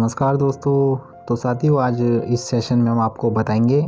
नमस्कार दोस्तों। तो साथियों, आज इस सेशन में हम आपको बताएंगे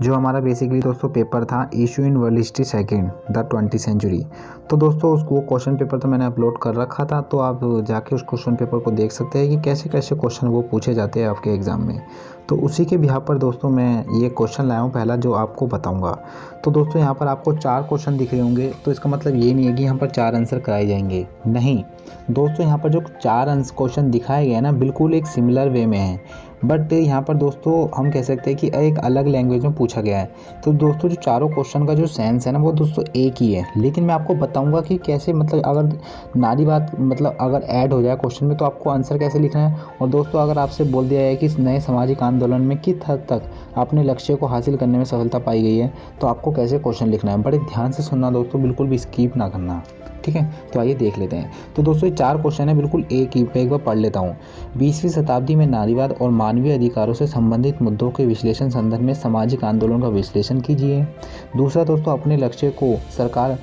जो हमारा बेसिकली दोस्तों पेपर था issue in world history second the 20th century. तो दोस्तों उसको क्वेश्चन पेपर तो मैंने अपलोड कर रखा था, तो आप जाके उस क्वेश्चन पेपर को देख सकते हैं कि कैसे कैसे क्वेश्चन वो पूछे जाते हैं आपके एग्ज़ाम में। तो उसी के बिहाफ पर दोस्तों मैं ये क्वेश्चन लाया हूँ पहला, जो आपको बताऊँगा। तो दोस्तों यहाँ पर आपको 4 क्वेश्चन दिख रहे होंगे, तो इसका मतलब ये नहीं है कि यहाँ पर 4 आंसर कराए जाएंगे, नहीं दोस्तों। यहाँ पर जो 4 क्वेश्चन दिखाए गए हैं ना, बिल्कुल एक सिमिलर वे में है, बट यहाँ पर दोस्तों हम कह सकते हैं कि एक अलग लैंग्वेज में पूछा गया है। तो दोस्तों जो चारों क्वेश्चन का जो सेंस है ना, वो दोस्तों एक ही है, लेकिन मैं आपको बताऊंगा कि कैसे, मतलब अगर नारीवाद मतलब अगर ऐड हो जाए क्वेश्चन में तो आपको आंसर कैसे लिखना है। और दोस्तों अगर आपसे बोल दिया है कि इस नए सामाजिक आंदोलन में किस हद तक अपने लक्ष्य को हासिल करने में सफलता पाई गई है, तो आपको कैसे क्वेश्चन लिखना है। बड़े ध्यान से सुनना दोस्तों, बिल्कुल भी स्किप ना करना, ठीक है। तो आइए देख लेते हैं। तो दोस्तों ये 4 क्वेश्चन है, बिल्कुल एक ही पे, एक बार पढ़ लेता हूँ। 20वीं शताब्दी में नारीवाद और मानवीय अधिकारों से संबंधित मुद्दों के विश्लेषण संदर्भ में सामाजिक आंदोलन का विश्लेषण कीजिए। दूसरा दोस्तों, अपने लक्ष्य को साकार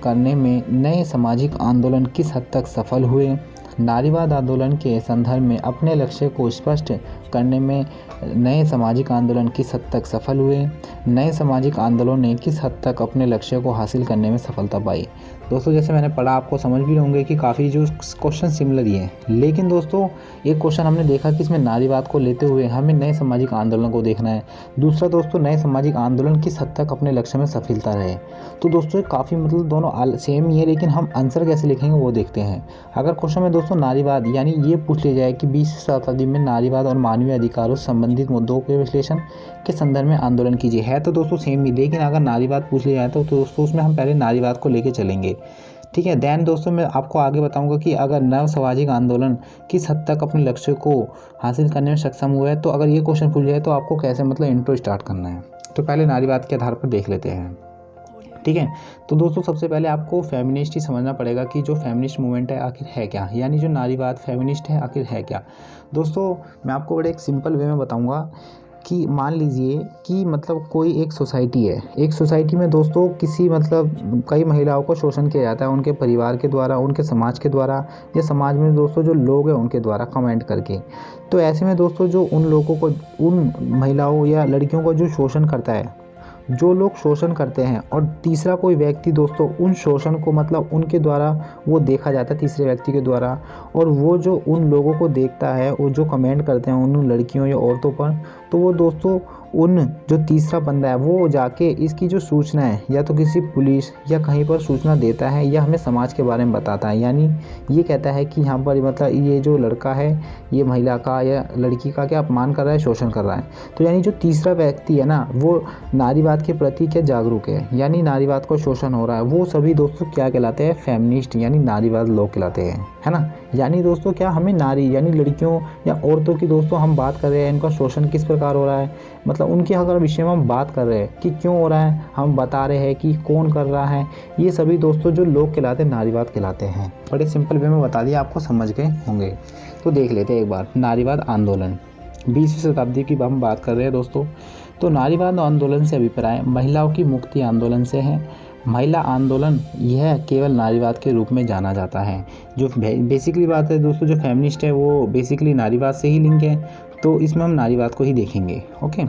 करने में नए सामाजिक आंदोलन किस हद तक सफल हुए। नारीवाद आंदोलन के संदर्भ में अपने लक्ष्य को स्पष्ट करने में नए सामाजिक आंदोलन किस हद तक सफल हुए। नए सामाजिक आंदोलनों ने किस हद तक अपने लक्ष्य को हासिल करने में सफलता पाई। दोस्तों जैसे मैंने पढ़ा, आपको समझ भी होंगे कि काफ़ी जो क्वेश्चन सिमिलर ही है, लेकिन दोस्तों एक क्वेश्चन हमने देखा कि इसमें नारीवाद को लेते हुए हमें नए सामाजिक आंदोलन को देखना है। दूसरा दोस्तों, नए सामाजिक आंदोलन किस हद तक अपने लक्ष्य में सफलता रहे। तो दोस्तों काफ़ी मतलब दोनों सेम ही है, लेकिन हम आंसर कैसे लिखेंगे वो देखते हैं। अगर क्वेश्चन में दोस्तों नारीवाद यानी ये पूछ लिया जाए कि 20वीं शताब्दी में नारीवाद और मानवीय अधिकारों से संबंधित मुद्दों के विश्लेषण के संदर्भ में आंदोलन कीजिए, है तो दोस्तों सेम ही, लेकिन अगर नारीवाद पूछ लिया जाए तो दोस्तों उसमें हम पहले नारीवाद को लेके चलेंगे, ठीक है। देन दोस्तों मैं आपको आगे बताऊंगा कि अगर नव सामाजिक आंदोलन किस हद तक अपने लक्ष्य को हासिल करने में सक्षम हुआ है, तो अगर ये क्वेश्चन पूछ जाए तो आपको कैसे मतलब इंट्रो स्टार्ट करना है। तो पहले नारीवाद के आधार पर देख लेते हैं, ठीक है। तो दोस्तों सबसे पहले आपको फेमिनिस्ट ही समझना पड़ेगा कि जो फेमिनिस्ट मूवमेंट है आखिर है क्या, यानी जो नारीवाद फेमिनिस्ट है आखिर है क्या। दोस्तों मैं आपको बड़े एक सिंपल वे में बताऊंगा कि मान लीजिए कि मतलब कोई एक सोसाइटी है, एक सोसाइटी में दोस्तों किसी मतलब कई महिलाओं को शोषण किया जाता है उनके परिवार के द्वारा, उनके समाज के द्वारा, या समाज में दोस्तों जो लोग हैं उनके द्वारा कमेंट करके। तो ऐसे में दोस्तों जो उन लोगों को, उन महिलाओं या लड़कियों को जो शोषण करता है, जो लोग शोषण करते हैं, और तीसरा कोई व्यक्ति दोस्तों उन शोषण को मतलब उनके द्वारा वो देखा जाता है तीसरे व्यक्ति के द्वारा, और वो जो उन लोगों को देखता है, वो जो कमेंट करते हैं उन लड़कियों या औरतों पर, तो वो दोस्तों उन जो तीसरा बंदा है वो जाके इसकी जो सूचना है या तो किसी पुलिस या कहीं पर सूचना देता है, या हमें समाज के बारे में बताता है। यानी ये कहता है कि यहाँ पर मतलब ये जो लड़का है ये महिला का या लड़की का क्या अपमान कर रहा है, शोषण कर रहा है। तो यानी जो तीसरा व्यक्ति है ना, वो नारीवाद के प्रति क्या जागरूक है, यानी नारीवाद को शोषण हो रहा है, वो सभी दोस्तों क्या कहलाते हैं, फेमिनिस्ट यानी नारीवाद लोग कहलाते हैं, है ना। यानी दोस्तों क्या हमें नारी यानी लड़कियों या औरतों की दोस्तों हम बात कर रहे हैं, इनका शोषण किस प्रकार हो रहा है, मतलब उनके अगर विषय में हम बात कर रहे हैं कि क्यों हो रहा है, हम बता रहे हैं कि कौन कर रहा है, ये सभी दोस्तों जो लोग कहलाते हैं नारीवाद कहलाते हैं। बड़े सिंपल वे में बता दिया, आपको समझ गए होंगे। तो देख लेते हैं एक बार नारीवाद आंदोलन। 20वीं शताब्दी की हम बात कर रहे हैं दोस्तों। तो नारीवाद आंदोलन से अभिप्राय महिलाओं की मुक्ति आंदोलन से है। महिला आंदोलन यह केवल नारीवाद के रूप में जाना जाता है। जो बेसिकली बात है दोस्तों, जो फेमिनिस्ट है वो बेसिकली नारीवाद से ही लिंक है, तो इसमें हम नारीवाद को ही देखेंगे, ओके।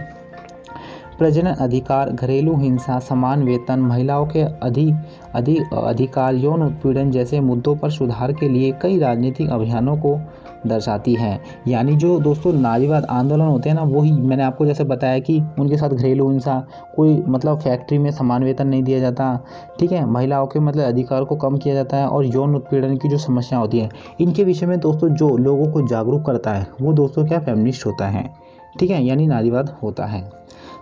प्रजनन अधिकार, घरेलू हिंसा, समान वेतन, महिलाओं के अधिकार, यौन उत्पीड़न जैसे मुद्दों पर सुधार के लिए कई राजनीतिक अभियानों को दर्शाती है। यानी जो दोस्तों नारीवाद आंदोलन होते हैं ना, वही मैंने आपको जैसे बताया कि उनके साथ घरेलू हिंसा, कोई मतलब फैक्ट्री में समान वेतन नहीं दिया जाता, ठीक है, महिलाओं के मतलब अधिकार को कम किया जाता है, और यौन उत्पीड़न की जो समस्या होती है, इनके विषय में दोस्तों जो लोगों को जागरूक करता है वो दोस्तों क्या फेमिनिस्ट होता है, ठीक है, यानी नारीवाद होता है।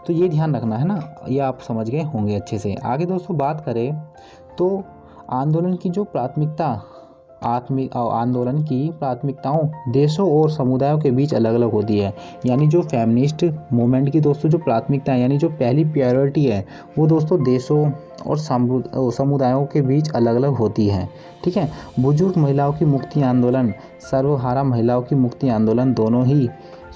तो ये ध्यान रखना है ना, ये आप समझ गए होंगे अच्छे से। आगे दोस्तों बात करें तो आंदोलन की जो प्राथमिकता, आंदोलन की प्राथमिकताओं देशों और समुदायों के बीच अलग अलग होती है। यानी जो फेमिनिस्ट मूवमेंट की दोस्तों जो प्राथमिकता है, यानी जो पहली प्रायोरिटी है, वो दोस्तों देशों और समुदायों के बीच अलग अलग होती है, ठीक है। बुजुर्ग महिलाओं की मुक्ति आंदोलन, सर्वहारा महिलाओं की मुक्ति आंदोलन दोनों ही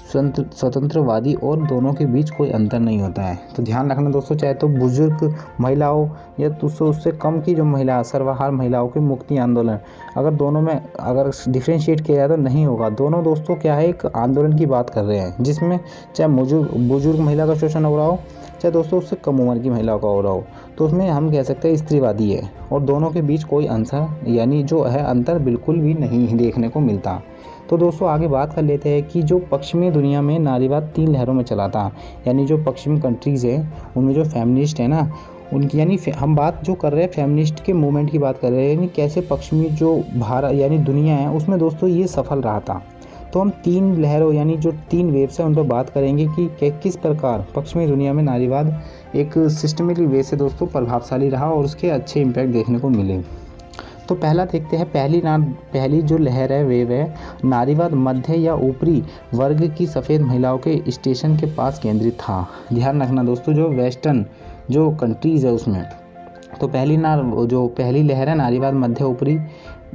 स्वतंत्रवादी और दोनों के बीच कोई अंतर नहीं होता है। तो ध्यान रखना दोस्तों, चाहे तो बुजुर्ग महिलाओं या उससे कम की जो महिला सर्वहारा महिलाओं के मुक्ति आंदोलन, अगर दोनों में अगर डिफ्रेंशिएट किया जाए तो नहीं होगा। दोनों दोस्तों क्या है, एक आंदोलन की बात कर रहे हैं जिसमें चाहे बुजुर्ग महिला का शोषण हो रहा हो, चाहे दोस्तों उससे कम उम्र की महिलाओं का हो रहा हो, तो उसमें हम कह सकते हैं स्त्रीवादी है। और दोनों के बीच कोई अंतर यानी जो है अंतर बिल्कुल भी नहीं देखने को मिलता। तो दोस्तों आगे बात कर लेते हैं कि जो पश्चिमी दुनिया में नारीवाद 3 लहरों में चला था। यानी जो पश्चिमी कंट्रीज़ है उनमें जो फेमिनिस्ट है ना उनकी, यानी हम बात जो कर रहे हैं फेमिनिस्ट के मूवमेंट की बात कर रहे हैं, यानी कैसे पश्चिमी जो भारत यानी दुनिया है उसमें दोस्तों ये सफल रहा था। तो हम 3 लहरों यानी जो 3 वेव्स हैं उन पर बात करेंगे कि किस प्रकार पश्चिमी दुनिया में नारीवाद एक सिस्टमेटिक वे से दोस्तों प्रभावशाली रहा और उसके अच्छे इम्पैक्ट देखने को मिले। तो पहला देखते हैं, पहली जो लहर है वेव है, नारीवाद मध्य या ऊपरी वर्ग की सफ़ेद महिलाओं के स्टेशन के पास केंद्रित था। ध्यान रखना दोस्तों, जो वेस्टर्न जो कंट्रीज़ है उसमें तो पहली लहर है नारीवाद मध्य ऊपरी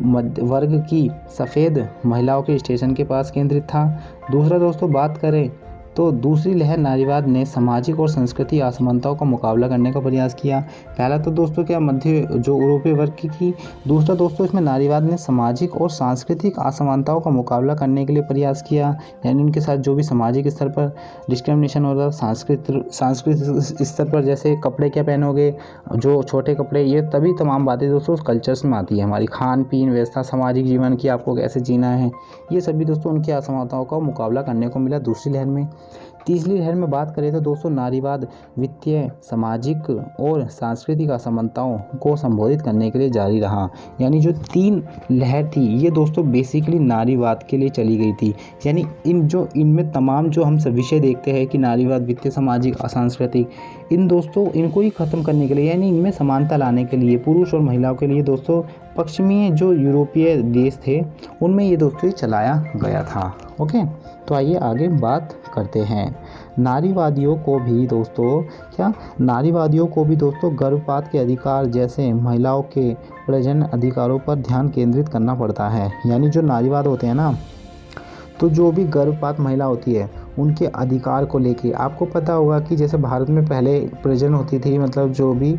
वर्ग की सफ़ेद महिलाओं के स्टेशन के पास केंद्रित था। दूसरा दोस्तों बात करें तो दूसरी लहर नारीवाद ने सामाजिक और सांस्कृतिक असमानताओं का मुकाबला करने का प्रयास किया। पहला तो दोस्तों क्या मध्य जो यूरोपीय वर्ग की, दूसरा दोस्तों इसमें नारीवाद ने सामाजिक और सांस्कृतिक असमानताओं का मुकाबला करने के लिए प्रयास किया। यानी उनके साथ जो भी सामाजिक स्तर पर डिस्क्रिमिनेशन हो रहा, सांस्कृतिक स्तर पर जैसे कपड़े क्या पहनोगे, जो छोटे कपड़े, ये तभी तमाम बातें दोस्तों उस कल्चर्स में आती है। हमारी खान पीन व्यवस्था, सामाजिक जीवन की आपको कैसे जीना है, ये सभी दोस्तों उनकी असमानताओं का मुकाबला करने को मिला दूसरी लहर में। तीसरी लहर में बात करें तो दोस्तों नारीवाद वित्तीय, सामाजिक और सांस्कृतिक असमानताओं को संबोधित करने के लिए जारी रहा। यानी जो 3 लहर थी ये दोस्तों बेसिकली नारीवाद के लिए चली गई थी। यानी इनमें तमाम जो हम सब विषय देखते हैं कि नारीवाद वित्तीय, सामाजिक, सांस्कृतिक, इनको ही ख़त्म करने के लिए, यानी इनमें समानता लाने के लिए पुरुष और महिलाओं के लिए दोस्तों पश्चिमी जो यूरोपीय देश थे उनमें ये दोस्तों चलाया गया था। ओके, तो आइए आगे बात करते हैं। नारीवादियों को भी दोस्तों गर्भपात के अधिकार जैसे महिलाओं के प्रजनन अधिकारों पर ध्यान केंद्रित करना पड़ता है। यानी जो नारीवाद होते हैं ना, तो जो भी गर्भपात महिला होती है उनके अधिकार को लेके आपको पता होगा कि जैसे भारत में पहले प्रजनन होती थी, मतलब जो भी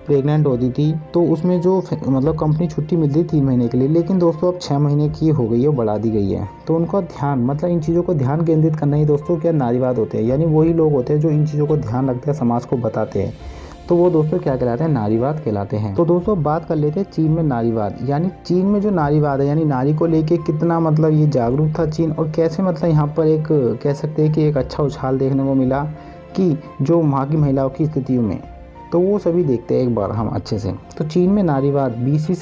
प्रेग्नेंट होती थी तो उसमें जो मतलब कंपनी छुट्टी मिलती थी 3 महीने के लिए, लेकिन दोस्तों अब 6 महीने की हो गई है, बढ़ा दी गई है। तो उनका ध्यान मतलब इन चीज़ों को ध्यान केंद्रित करना ही दोस्तों क्या नारीवाद होते हैं। यानी वही लोग होते हैं जो इन चीज़ों को ध्यान रखते हैं, समाज को बताते हैं, तो वो दोस्तों क्या कहलाते हैं, नारीवाद कहलाते हैं। तो दोस्तों बात कर लेते हैं चीन में नारीवाद। यानी चीन में जो नारीवाद है, यानी नारी को लेके कितना मतलब ये जागरूक था चीन, और कैसे मतलब यहाँ पर एक कह सकते हैं कि एक अच्छा उछाल देखने को मिला कि जो वहाँ की महिलाओं की स्थितियों में, तो वो सभी देखते हैं एक बार हम अच्छे से। तो चीन में नारीवाद 20वीं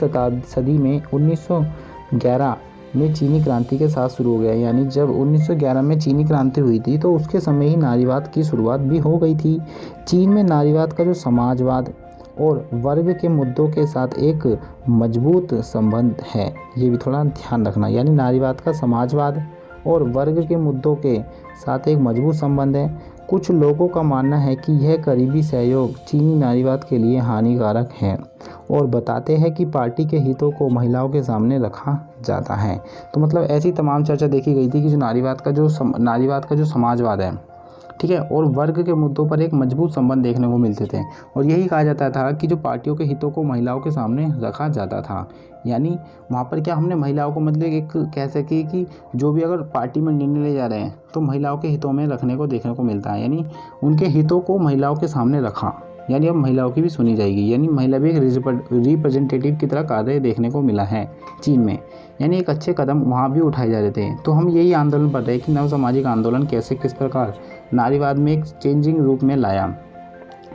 सदी में 1911 में चीनी क्रांति के साथ शुरू हो गया। यानी जब 1911 में चीनी क्रांति हुई थी तो उसके समय ही नारीवाद की शुरुआत भी हो गई थी। चीन में नारीवाद का जो समाजवाद और वर्ग के मुद्दों के साथ एक मजबूत संबंध है, ये भी थोड़ा ध्यान रखना। यानी नारीवाद का समाजवाद और वर्ग के मुद्दों के साथ एक मजबूत संबंध है। कुछ लोगों का मानना है कि यह करीबी सहयोग चीनी नारीवाद के लिए हानिकारक है और बताते हैं कि पार्टी के हितों को महिलाओं के सामने रखा जाता है। तो मतलब ऐसी तमाम चर्चा देखी गई थी कि जो नारीवाद का जो समाजवाद है, ठीक है, और वर्ग के मुद्दों पर एक मजबूत संबंध देखने को मिलते थे। और यही कहा जाता था कि जो पार्टियों के हितों को महिलाओं के सामने रखा जाता था। यानी वहाँ पर क्या हमने महिलाओं को मतलब एक कह सके कि जो भी अगर पार्टी में निर्णय ले जा रहे हैं तो महिलाओं के हितों में रखने को देखने को मिलता है। यानी उनके हितों को महिलाओं के सामने रखा, यानी अब महिलाओं की भी सुनी जाएगी। यानी महिला भी एक रिप्रेजेंटेटिव की तरह कार्य देखने को मिला है चीन में। यानी एक अच्छे कदम वहाँ भी उठाए जा रहे थे। तो हम यही आंदोलन पढ़ रहे हैं कि नव सामाजिक आंदोलन कैसे किस प्रकार नारीवाद में एक चेंजिंग रूप में लाया।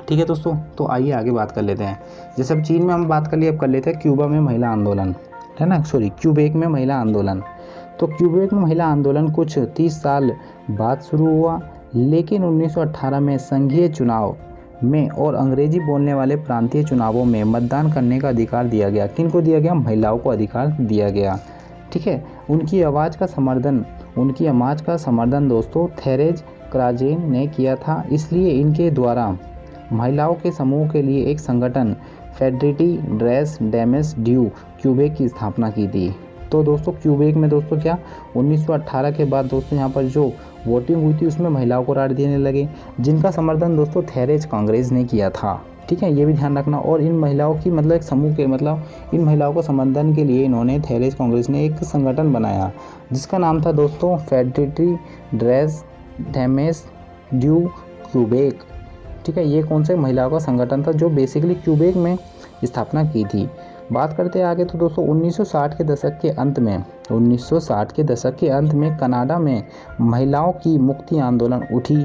ठीक है दोस्तों, तो आइए आगे बात कर लेते हैं। जैसे अब चीन में हम बात कर लिए, अब कर लेते हैं क्यूबा में महिला आंदोलन, है ना, क्यूबेक में महिला आंदोलन। तो क्यूबेक में महिला आंदोलन कुछ 30 साल बाद शुरू हुआ, लेकिन 1918 में संघीय चुनाव में और अंग्रेजी बोलने वाले प्रांतीय चुनावों में मतदान करने का अधिकार दिया गया। किनको दिया गया? महिलाओं को अधिकार दिया गया। ठीक है, उनकी आवाज़ का समर्थन दोस्तों थेरेज क्राजेन ने किया था। इसलिए इनके द्वारा महिलाओं के समूह के लिए एक संगठन फेडरिटी ड्रेस डेमेस ड्यू क्यूबेक की स्थापना की थी। तो दोस्तों क्यूबेक में दोस्तों क्या 1918 के बाद दोस्तों यहाँ पर जो वोटिंग हुई थी उसमें महिलाओं को राइट देने लगे, जिनका समर्थन दोस्तों थेरेज कांग्रेस ने किया था। ठीक है, ये भी ध्यान रखना। और इन महिलाओं की मतलब एक समूह के मतलब इन महिलाओं को समर्थन के लिए इन्होंने थेरेज कांग्रेस ने एक संगठन बनाया जिसका नाम था दोस्तों फेडरेटरी ड्रेस डेमेस ड्यू क्यूबेक। ठीक है, ये कौन से महिलाओं का संगठन था जो बेसिकली क्यूबेक में स्थापना की थी। बात करते हैं आगे तो दोस्तों 1960 के दशक के अंत में कनाडा में महिलाओं की मुक्ति आंदोलन उठी।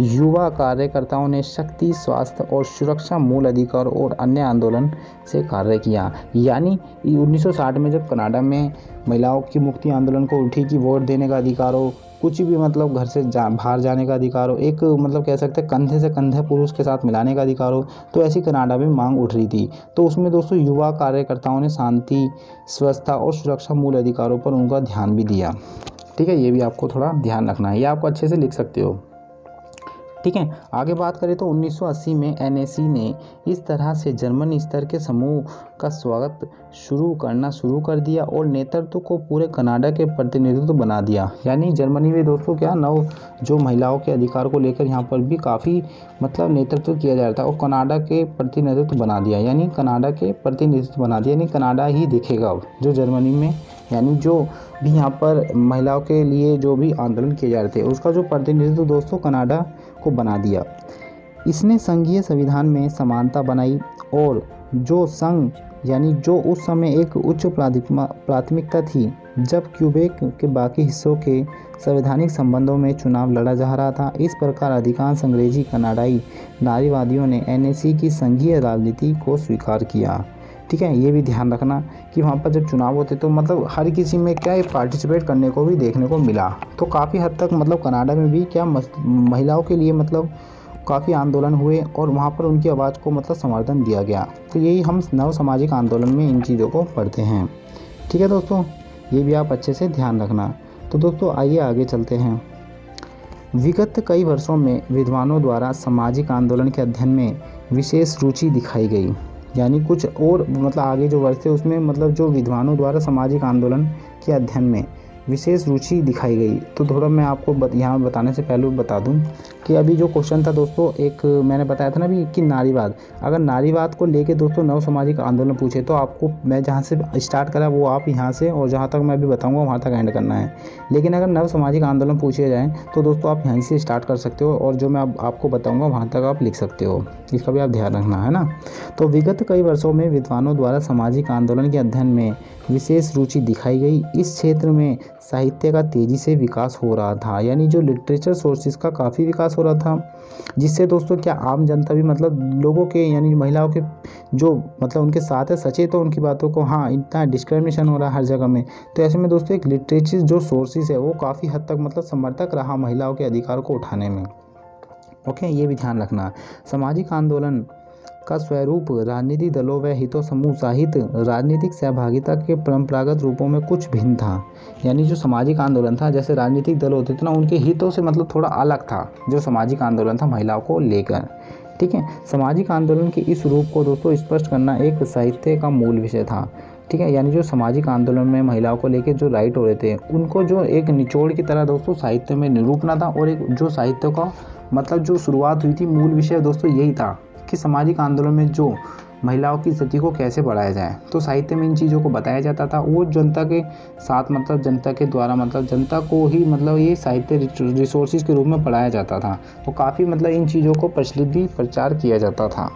युवा कार्यकर्ताओं ने शक्ति, स्वास्थ्य और सुरक्षा, मूल अधिकार और अन्य आंदोलन से कार्य किया। यानी 1960 में जब कनाडा में महिलाओं की मुक्ति आंदोलन को उठी कि वोट देने का अधिकार हो, कुछ भी मतलब घर से बाहर जाने का अधिकार हो, एक मतलब कह सकते हैं कंधे से कंधे पुरुष के साथ मिलाने का अधिकार हो, तो ऐसी कनाडा में मांग उठ रही थी। तो उसमें दोस्तों युवा कार्यकर्ताओं ने शांति, स्वच्छता और सुरक्षा, मूल अधिकारों पर उनका ध्यान भी दिया। ठीक है, ये भी आपको थोड़ा ध्यान रखना है, ये आपको अच्छे से लिख सकते हो। ठीक है, आगे बात करें तो 1980 में एनएसी ने इस तरह से जर्मन स्तर के समूह का स्वागत करना शुरू कर दिया और नेतृत्व को पूरे कनाडा के प्रतिनिधित्व बना दिया। यानी जर्मनी में दोस्तों क्या जो महिलाओं के अधिकार को लेकर यहाँ पर भी काफ़ी मतलब नेतृत्व किया जा रहा था और कनाडा के प्रतिनिधित्व बना दिया। यानी कनाडा के प्रतिनिधित्व बना दिया, यानी कनाडा ही दिखेगा अब जो जर्मनी में, यानी जो भी यहाँ पर महिलाओं के लिए जो भी आंदोलन किए जा रहे थे उसका जो प्रतिनिधित्व दोस्तों कनाडा को बना दिया। इसने संघीय संविधान में समानता बनाई और जो संघ यानी जो उस समय एक उच्च प्राथमिकता थी जब क्यूबेक के बाकी हिस्सों के संवैधानिक संबंधों में चुनाव लड़ा जा रहा था। इस प्रकार अधिकांश अंग्रेजी कनाडाई नारीवादियों ने एनएसी की संघीय राजनीति को स्वीकार किया। ठीक है, ये भी ध्यान रखना कि वहाँ पर जब चुनाव होते तो मतलब हर किसी में क्या पार्टिसिपेट करने को भी देखने को मिला। तो काफ़ी हद तक मतलब कनाडा में भी क्या महिलाओं के लिए मतलब काफ़ी आंदोलन हुए और वहाँ पर उनकी आवाज़ को मतलब समर्थन दिया गया। तो यही हम नव सामाजिक आंदोलन में इन चीज़ों को पढ़ते हैं। ठीक है दोस्तों, ये भी आप अच्छे से ध्यान रखना। तो दोस्तों आइए आगे चलते हैं। विगत कई वर्षों में विद्वानों द्वारा सामाजिक आंदोलन के अध्ययन में विशेष रुचि दिखाई गई। यानी कुछ और मतलब आगे जो वर्ष थे उसमें मतलब जो विद्वानों द्वारा सामाजिक आंदोलन के अध्ययन में विशेष रुचि दिखाई गई। तो थोड़ा मैं आपको यहाँ बताने से पहले बता दूं कि अभी जो क्वेश्चन था दोस्तों, एक मैंने बताया था ना अभी कि नारीवाद, अगर नारीवाद को लेके दोस्तों नव सामाजिक आंदोलन पूछे तो आपको मैं जहाँ से स्टार्ट करा वो आप यहाँ से और जहाँ तक मैं अभी बताऊँगा वहाँ तक एंड करना है। लेकिन अगर नव सामाजिक आंदोलन पूछे जाएँ तो दोस्तों आप यहीं से स्टार्ट कर सकते हो और जो मैं आपको बताऊँगा वहाँ तक आप लिख सकते हो, इसका भी आप ध्यान रखना है ना। तो विगत कई वर्षों में विद्वानों द्वारा सामाजिक आंदोलन के अध्ययन में विशेष रुचि दिखाई गई। इस क्षेत्र में साहित्य का तेज़ी से विकास हो रहा था। यानी जो लिटरेचर सोर्सेज का काफ़ी विकास हो रहा था, जिससे दोस्तों क्या आम जनता भी मतलब लोगों के यानी महिलाओं के जो मतलब उनके साथ है सचेत हो उनकी बातों को, हाँ इतना डिस्क्रिमिनेशन हो रहा है हर जगह में। तो ऐसे में दोस्तों एक लिटरेचर जो सोर्सेज है वो काफ़ी हद तक मतलब समर्थक रहा महिलाओं के अधिकार को उठाने में। ओके, ये भी ध्यान रखना। सामाजिक आंदोलन का स्वरूप राजनीतिक दलों व हितों समूह सहित राजनीतिक सहभागिता के परंपरागत रूपों में कुछ भिन्न था। यानी जो सामाजिक आंदोलन था जैसे राजनीतिक दल होते थे ना उनके हितों से मतलब थोड़ा अलग था जो सामाजिक आंदोलन था महिलाओं को लेकर। ठीक है, सामाजिक आंदोलन के इस रूप को दोस्तों स्पष्ट करना एक साहित्य का मूल विषय था। ठीक है, यानी जो सामाजिक आंदोलन में महिलाओं को लेकर जो राइट हो रहे थे उनको जो एक निचोड़ की तरह दोस्तों साहित्य में निरूपना था। और एक जो साहित्य का मतलब जो शुरुआत हुई थी मूल विषय दोस्तों यही था कि सामाजिक आंदोलन में जो महिलाओं की स्थिति को कैसे बढ़ाया जाए। तो साहित्य में इन चीज़ों को बताया जाता था। वो जनता के साथ मतलब जनता के द्वारा मतलब जनता को ही मतलब ये साहित्य रिसोर्सेज के रूप में पढ़ाया जाता था। तो काफ़ी मतलब इन चीज़ों को प्रचलित भी प्रचार किया जाता था।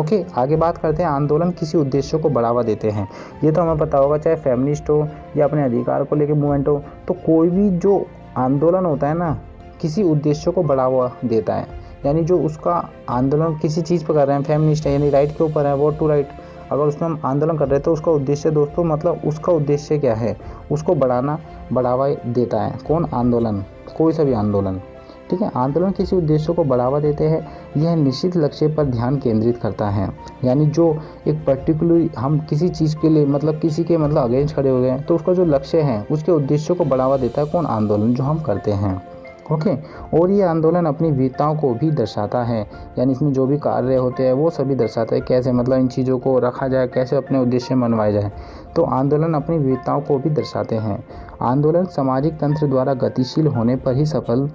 ओके, आगे बात करते हैं। आंदोलन किसी उद्देश्य को बढ़ावा देते हैं। ये तो हमें पता होगा, चाहे फेमिनिस्ट हो या अपने अधिकार को लेकर मूवमेंट हो, तो कोई भी जो आंदोलन होता है ना किसी उद्देश्य को बढ़ावा देता है। यानी जो उसका आंदोलन किसी चीज़ पर कर रहे हैं, फेमिनिस्ट है यानी राइट के ऊपर है, वोट टू राइट, अगर उसमें हम आंदोलन कर रहे हैं तो उसका उद्देश्य दोस्तों मतलब उसका उद्देश्य क्या है, उसको बढ़ावा देता है। कौन? आंदोलन, कोई सा भी आंदोलन। ठीक है, आंदोलन किसी उद्देश्य को बढ़ावा देते हैं। यह निश्चित लक्ष्य पर ध्यान केंद्रित करता है। यानी जो एक पर्टिकुलर हम किसी चीज़ के लिए मतलब किसी के मतलब अगेंस्ट खड़े हो गए हैं तो उसका जो लक्ष्य है उसके उद्देश्य को बढ़ावा देता है कौन? आंदोलन जो हम करते हैं। ओके। और ये आंदोलन अपनी विविधताओं को भी दर्शाता है, यानी इसमें जो भी कार्य होते हैं वो सभी दर्शाता है कैसे मतलब इन चीज़ों को रखा जाए, कैसे अपने उद्देश्य मनवाए जाए। तो आंदोलन अपनी विविधताओं को भी दर्शाते हैं। आंदोलन सामाजिक तंत्र द्वारा गतिशील होने पर ही सफल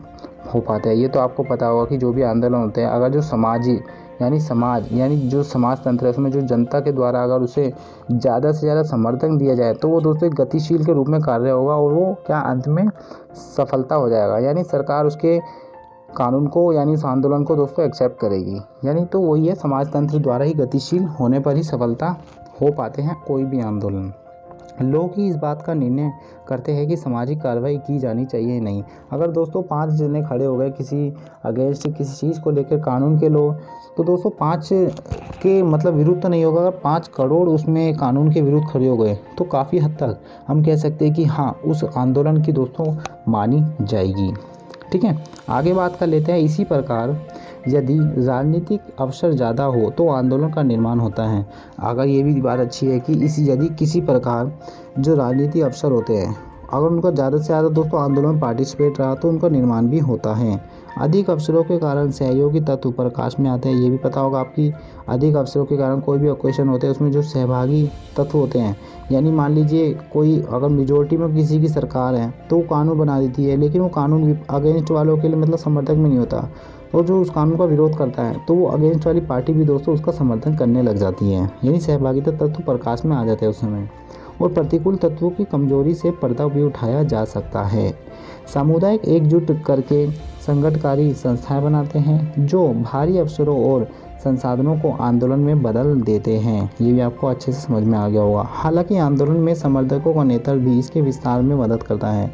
हो पाते हैं। ये तो आपको पता होगा कि जो भी आंदोलन होते हैं, अगर जो समाज यानी जो समाज तंत्र है उसमें जो जनता के द्वारा अगर उसे ज़्यादा से ज़्यादा समर्थन दिया जाए तो वो दोस्तों एक गतिशील के रूप में कार्य होगा और वो क्या अंत में सफलता हो जाएगा, यानी सरकार उसके कानून को यानी इस आंदोलन को दोस्तों एक्सेप्ट करेगी। यानी तो वही है, समाज तंत्र द्वारा ही गतिशील होने पर ही सफलता हो पाते हैं कोई भी आंदोलन। लोग ही इस बात का निर्णय करते हैं कि सामाजिक कार्रवाई की जानी चाहिए नहीं। अगर दोस्तों 5 जने खड़े हो गए किसी अगेंस्ट किसी चीज़ को लेकर कानून के लोग, तो दोस्तों 5 के मतलब विरुद्ध तो नहीं होगा। अगर 5 करोड़ उसमें कानून के विरुद्ध खड़े हो गए तो काफ़ी हद तक हम कह सकते हैं कि हाँ उस आंदोलन की दोस्तों मानी जाएगी। ठीक है, आगे बात कर लेते हैं। इसी प्रकार यदि राजनीतिक अवसर ज़्यादा हो तो आंदोलन का निर्माण होता है। अगर ये भी बात अच्छी है कि यदि किसी प्रकार जो राजनीतिक अवसर होते हैं अगर उनका ज़्यादा से ज़्यादा दोस्तों आंदोलन में पार्टिसिपेट रहा तो उनका निर्माण भी होता है। अधिक अवसरों के कारण सहयोगी तत्व प्रकाश में आते हैं। ये भी पता होगा आपकी, अधिक अवसरों के कारण कोई भी ओकेशन होते हैं उसमें जो सहभागी तत्व होते हैं, यानी मान लीजिए कोई अगर मेजोरिटी में किसी की सरकार है तो वो कानून बना देती है, लेकिन वो कानून अगेंस्ट वालों के लिए मतलब समर्थक में नहीं होता, और जो उस कानून का विरोध करता है तो वो अगेंस्ट वाली पार्टी भी दोस्तों उसका समर्थन करने लग जाती है, यानी सहभागिता तत्व प्रकाश में आ जाते हैं उस समय। और प्रतिकूल तत्वों की कमजोरी से पर्दा भी उठाया जा सकता है। सामुदायिक एकजुट करके संगठनकारी संस्थाएं बनाते हैं जो भारी अवसरों और संसाधनों को आंदोलन में बदल देते हैं। ये भी आपको अच्छे से समझ में आ गया होगा। हालांकि आंदोलन में समर्थकों का नेतृत्व भी इसके विस्तार में मदद करता है।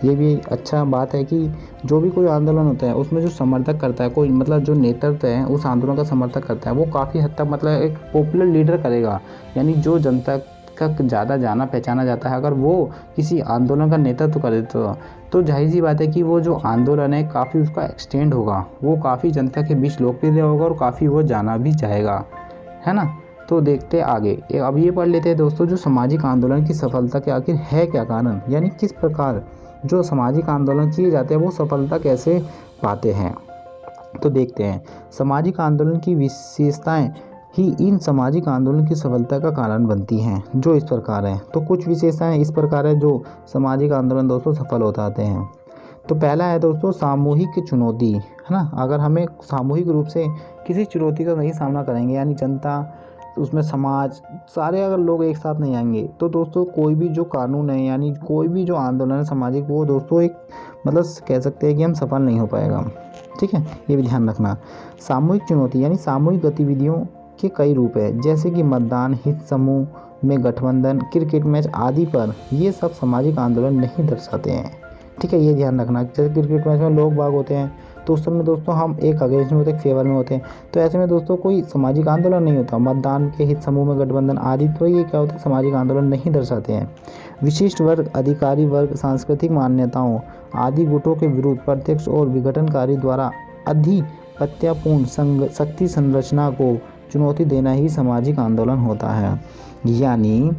ये भी अच्छा बात है कि जो भी कोई आंदोलन होता है उसमें जो समर्थक करता है कोई मतलब जो नेतृत्व है उस आंदोलन का समर्थक करता है वो काफ़ी हद तक मतलब एक पॉपुलर लीडर करेगा, यानी जो जनता तक ज़्यादा जाना पहचाना जाता है अगर वो किसी आंदोलन का नेतृत्व करे तो जाहिर सी बात है कि वो जो आंदोलन है काफ़ी उसका एक्सटेंड होगा, वो काफ़ी जनता के बीच लोकप्रिय होगा और काफ़ी वो जाना भी जाएगा, है ना। तो देखते आगे, अब ये पढ़ लेते हैं दोस्तों जो सामाजिक आंदोलन की सफलता के आखिर है क्या कारण, यानी किस प्रकार जो सामाजिक आंदोलन किए जाते हैं वो सफलता कैसे पाते हैं। तो देखते हैं, सामाजिक आंदोलन की विशेषताएं ही इन सामाजिक आंदोलन की सफलता का कारण बनती हैं, जो इस प्रकार है। तो कुछ विशेषताएं इस प्रकार है जो सामाजिक आंदोलन दोस्तों सफल हो जाते हैं। तो पहला है दोस्तों सामूहिक चुनौती, है ना। अगर हमें सामूहिक रूप से किसी चुनौती का नहीं सामना करेंगे, यानी जनता उसमें समाज सारे अगर लोग एक साथ नहीं आएंगे तो दोस्तों कोई भी जो कानून है यानी कोई भी जो आंदोलन है सामाजिक वो दोस्तों एक मतलब कह सकते हैं कि हम सफल नहीं हो पाएगा। ठीक है, ये भी ध्यान रखना। सामूहिक चुनौती यानी सामूहिक गतिविधियों के कई रूप है, जैसे कि मतदान, हित समूह में गठबंधन, क्रिकेट मैच आदि पर ये सब सामाजिक आंदोलन नहीं दर्शाते हैं। ठीक है, ये ध्यान रखना। जैसे क्रिकेट मैच में लोग बाग होते हैं तो उस समय दोस्तों हम एक अगेंस्ट में होते हैं, एक फेवर में होते हैं, तो ऐसे में दोस्तों कोई सामाजिक आंदोलन नहीं होता। मतदान के हित समूह में गठबंधन आदि तो ये क्या होता है, सामाजिक आंदोलन नहीं दर्शाते हैं। विशिष्ट वर्ग, अधिकारी वर्ग, सांस्कृतिक मान्यताओं आदि गुटों के विरुद्ध प्रत्यक्ष और विघटनकारी द्वारा आधिपत्यपूर्ण शक्ति संरचना को चुनौती देना ही सामाजिक आंदोलन होता है। यानी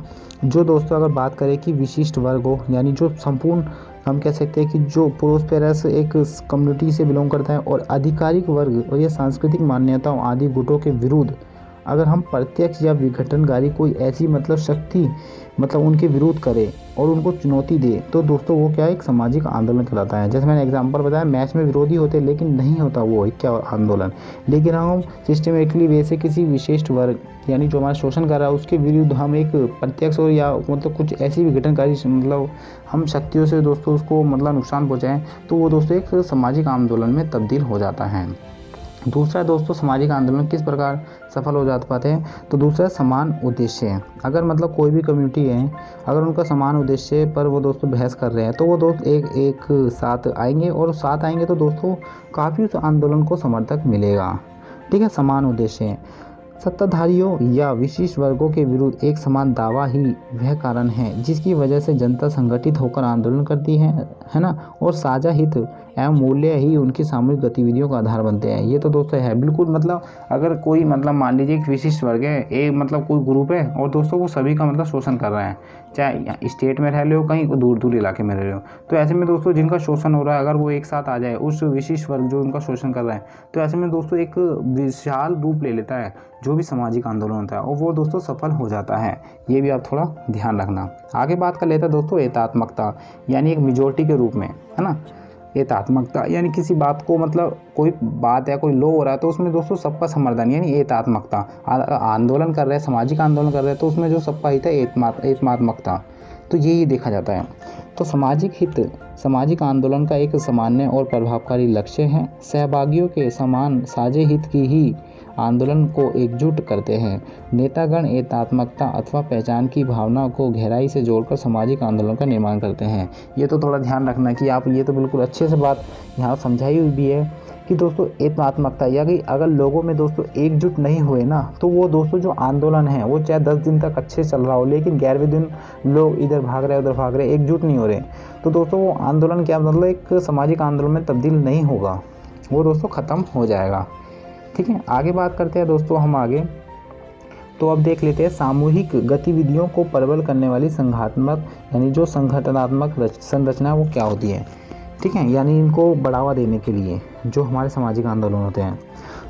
जो दोस्तों अगर बात करें कि विशिष्ट वर्ग हो, यानी जो संपूर्ण हम कह सकते हैं कि जो प्रोस्पेरस एक कम्युनिटी से बिलोंग करता है, और आधिकारिक वर्ग और ये सांस्कृतिक मान्यताओं आदि गुटों के विरुद्ध अगर हम प्रत्यक्ष या विघटनकारी कोई ऐसी मतलब शक्ति मतलब उनके विरोध करे और उनको चुनौती दे तो दोस्तों वो क्या एक सामाजिक आंदोलन कहलाता है। जैसे मैंने एग्जांपल बताया, मैच में विरोधी होते लेकिन नहीं होता वो एक क्या आंदोलन, लेकिन हम सिस्टमेटिकली वैसे किसी विशिष्ट वर्ग यानी जो हमारा शोषण कर रहा है उसके विरुद्ध हम एक प्रत्यक्ष और या मतलब कुछ ऐसी विघटनकारी मतलब हम शक्तियों से दोस्तों उसको मतलब नुकसान पहुँचाएँ तो वो दोस्तों एक सामाजिक आंदोलन में तब्दील हो जाता है। दूसरा दोस्तों सामाजिक आंदोलन किस प्रकार सफल हो जाते पाते हैं, तो दूसरा समान उद्देश्य है। अगर मतलब कोई भी कम्युनिटी है अगर उनका समान उद्देश्य पर वो दोस्तों बहस कर रहे हैं तो वो दोस्त एक साथ आएंगे और साथ आएंगे तो दोस्तों काफ़ी उस आंदोलन को समर्थक मिलेगा। ठीक है, समान उद्देश्य। सत्ताधारियों या विशिष्ट वर्गों के विरुद्ध एक समान दावा ही वह कारण है जिसकी वजह से जनता संगठित होकर आंदोलन करती है ना, और साझा हित एवं मूल्य ही उनकी सामूहिक गतिविधियों का आधार बनते हैं। ये तो दोस्तों है बिल्कुल, मतलब अगर कोई मतलब मान लीजिए एक विशिष्ट वर्ग है, एक मतलब कोई ग्रुप है और दोस्तों वो सभी का मतलब शोषण कर रहे हैं, चाहे स्टेट में रह रहे हो कहीं दूर दूर इलाके में रह रहे हो, तो ऐसे में दोस्तों जिनका शोषण हो रहा है अगर वो एक साथ आ जाए, उस विशिष्ट वर्ग जो उनका शोषण कर रहा है, तो ऐसे में दोस्तों एक विशाल रूप ले लेता है जो भी सामाजिक आंदोलन होता है और वो दोस्तों सफल हो जाता है। ये भी आप थोड़ा ध्यान रखना। आगे बात कर लेते हैं दोस्तों एकात्मकता, यानी एक मेजोरिटी के रूप में, है ना। एकात्मकता यानी किसी बात को, मतलब कोई बात है, कोई लो हो रहा है तो उसमें दोस्तों सबका समर्थन, यानी एकात्मकता। आंदोलन कर रहे हैं, सामाजिक आंदोलन कर रहे हैं तो उसमें जो सबका हित है एकात्मकता, तो यही देखा जाता है। तो सामाजिक हित सामाजिक आंदोलन का एक सामान्य और प्रभावकारी लक्ष्य है। सहभागियों के समान साझे हित की ही आंदोलन को एकजुट करते हैं। नेतागण एकात्मकता अथवा पहचान की भावना को गहराई से जोड़कर सामाजिक आंदोलन का निर्माण करते हैं। ये तो थोड़ा ध्यान रखना कि आप ये तो बिल्कुल अच्छे से बात यहाँ समझाई हुई भी है कि दोस्तों एकात्मकता या कि अगर लोगों में दोस्तों एकजुट नहीं हुए ना, तो वो दोस्तों जो आंदोलन है वो चाहे 10 दिन तक अच्छे चल रहा हो, लेकिन 11वें दिन लोग इधर भाग रहे उधर भाग रहे, एकजुट नहीं हो रहे, तो दोस्तों वो आंदोलन क्या मतलब एक सामाजिक आंदोलन में तब्दील नहीं होगा, वो दोस्तों ख़त्म हो जाएगा। ठीक है, आगे बात करते हैं दोस्तों हम आगे। तो अब देख लेते हैं सामूहिक गतिविधियों को प्रबल करने वाली संगठनात्मक, यानी जो संगठनात्मक संरचना वो क्या होती है। ठीक है, यानी इनको बढ़ावा देने के लिए जो हमारे सामाजिक आंदोलन होते हैं।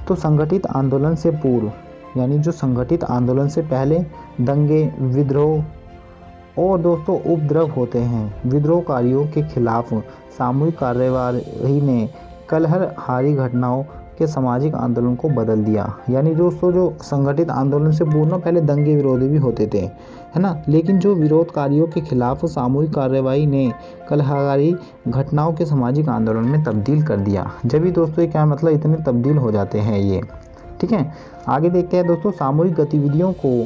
तो संगठित आंदोलन से पूर्व, यानी जो संगठित आंदोलन से पहले दंगे, विद्रोह और दोस्तों उपद्रव होते हैं। विद्रोहकारियों के खिलाफ सामूहिक कार्यवाही ने कलहलहारी घटनाओं के सामाजिक आंदोलन को बदल दिया। यानी दोस्तों जो संगठित आंदोलन से पूर्व पहले दंगे विरोधी भी होते थे, है ना, लेकिन जो विरोधकारियों के खिलाफ सामूहिक कार्यवाही ने कलहलहारी घटनाओं के सामाजिक आंदोलन में तब्दील कर दिया। जब भी दोस्तों क्या मतलब इतने तब्दील हो जाते हैं ये। ठीक है, आगे देखते हैं दोस्तों सामूहिक गतिविधियों को,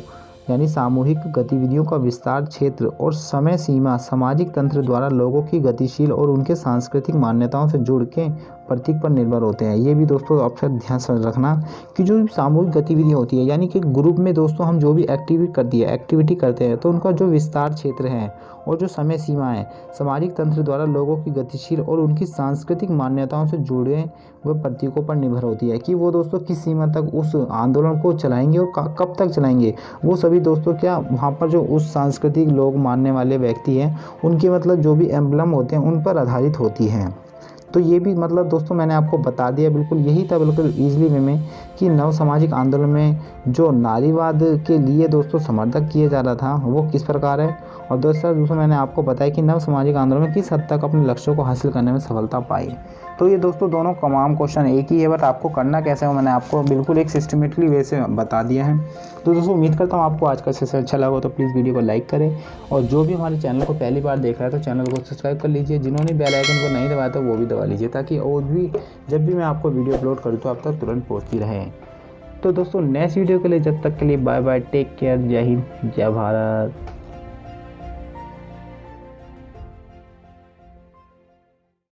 यानी सामूहिक गतिविधियों का विस्तार क्षेत्र और समय सीमा सामाजिक तंत्र द्वारा लोगों की गतिशील और उनके सांस्कृतिक मान्यताओं से जुड़ के प्रतीक पर निर्भर होते हैं। ये भी दोस्तों अक्सर ध्यान से रखना कि जो सामूहिक गतिविधि होती है, यानी कि ग्रुप में दोस्तों हम जो भी एक्टिविटी करते हैं तो उनका जो विस्तार क्षेत्र है और जो समय सीमा है सामाजिक तंत्र द्वारा लोगों की गतिशील और उनकी सांस्कृतिक मान्यताओं से जुड़े हुए प्रतीकों पर निर्भर होती है कि वो दोस्तों किस सीमा तक उस आंदोलन को चलाएंगे और कब तक चलाएंगे। वो सभी दोस्तों क्या वहाँ पर जो उस सांस्कृतिक लोग मानने वाले व्यक्ति हैं उनके मतलब जो भी एम्बलम होते हैं उन पर आधारित होती हैं। तो ये भी मतलब दोस्तों मैंने आपको बता दिया, बिल्कुल यही था बिल्कुल ईजिली वे में कि नव सामाजिक आंदोलन में जो नारीवाद के लिए दोस्तों समर्थक किया जा रहा था वो किस प्रकार है, और दोस्तों मैंने आपको बताया कि नव सामाजिक आंदोलन में किस हद तक अपने लक्ष्यों को हासिल करने में सफलता पाई। तो ये दोस्तों दोनों तमाम क्वेश्चन एक ही है, बट आपको करना कैसे हो मैंने आपको बिल्कुल एक सिस्टमेटिकली वे से बता दिया है। तो दोस्तों उम्मीद करता हूँ आपको आज का सेशन अच्छा लगा, तो प्लीज़ वीडियो को लाइक करें और जो भी हमारे चैनल को पहली बार देख रहा है तो चैनल को सब्सक्राइब कर लीजिए। जिन्होंने बेल आइकन को नहीं दबाया तो वो भी दबा लीजिए, ताकि और भी जब भी मैं आपको वीडियो अपलोड करूँ तो आप तक तुरंत पहुँचती रहे। तो दोस्तों नेक्स्ट वीडियो के लिए जब तक के लिए बाय बाय, टेक केयर, जय हिंद, जय भारत।